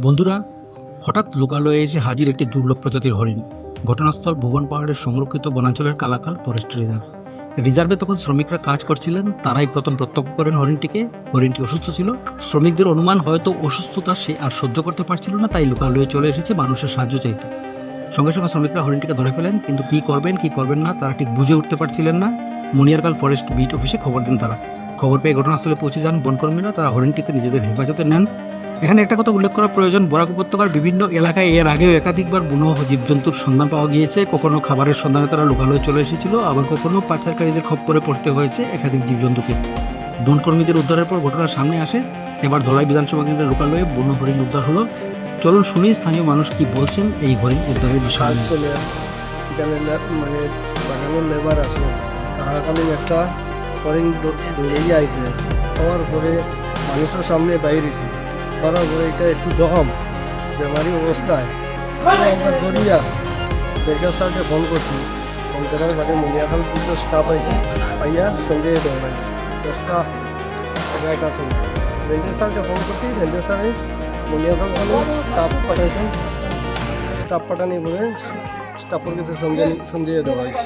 বন্ধুরা, হঠাৎ লোকালয়ে এসে হাজির একটি দুর্লভ প্রজাতির হরিণ। ঘটনাস্থল ভুবন পাহাড়ের সংরক্ষিত বনাঞ্চলের কালাকাল ফরেস্ট রিজার্ভ। রিজার্ভে তখন শ্রমিকরা কাজ করছিলেন, তারাই প্রথম প্রত্যক্ষ করেন হরিণটিকে। হরিণটি অসুস্থ ছিল। শ্রমিকদের অনুমান হয়তো অসুস্থতা সে আর সহ্য করতে পারছিল না, তাই লোকালয়ে চলে এসেছে মানুষের সাহায্য চাইতে। সঙ্গে সঙ্গে শ্রমিকরা হরিণটিকে ধরে ফেলেন, কিন্তু কি করবেন কি করবেন না তারা ঠিক বুঝে উঠতে পারছিলেন না। মুনিয়ারকাল ফরেস্ট বিট অফিসে খবর দেন তারা। খবর পেয়ে ঘটনাস্থলে পৌঁছে যান বনকর্মীরা। তারা হরিণটিকে নিজেদের হেফাজতে নেন। এখানে একটা কথা উল্লেখ করা প্রয়োজন, বরাক উপত্যকার বিভিন্ন এলাকায় এর আগেও একাধিকবার বুনো জীবজন্তুর সন্ধান পাওয়া গিয়েছে। কখনো খাবারের সন্ধানে তারা লোকালয়ে চলে এসেছিল, আবার কখনো পাচারকারীদের খপ্পরে পড়তে হয়েছে একাধিক জীবজন্তুকে। বনকর্মীদের উদ্ধারের পর ঘটনা সামনে আসে। এবার ধলাই বিধানসভা কেন্দ্রের লোকালয়ে বুনো হরিণ উদ্ধার হলো। চলুন শুনি স্থানীয় মানুষ কি বলছেন এই হরিণ উদ্ধারের বিষয়ে। এখানে মানে বাগানের লেবার আছে, তাহাকালীন একটা হরিণ দৌড়েই আইছে। হওয়ার পরে মানুষের সামনে বাইরেছি, করার পরে এটা একটু জখম বেমারি অবস্থায় আমরা দৌড়িয়া মেডিকেল স্যারকে ফোন করছি। ফোন করার বাদে মুনিয়াখাল দুটো স্টাফ আইছে, পাইয়া সঙ্গে দৌড়াই 10টা 11টা সঙ্গে রেঞ্জার স্যারকে ফোন করছি। রেঞ্জার স্যারে মুনিয়াখাল স্টাফ পাঠাইছেন। স্টাফ পাঠানি বলে স্টাফের কাছে সঙ্গে দেওয়া হয়েছে।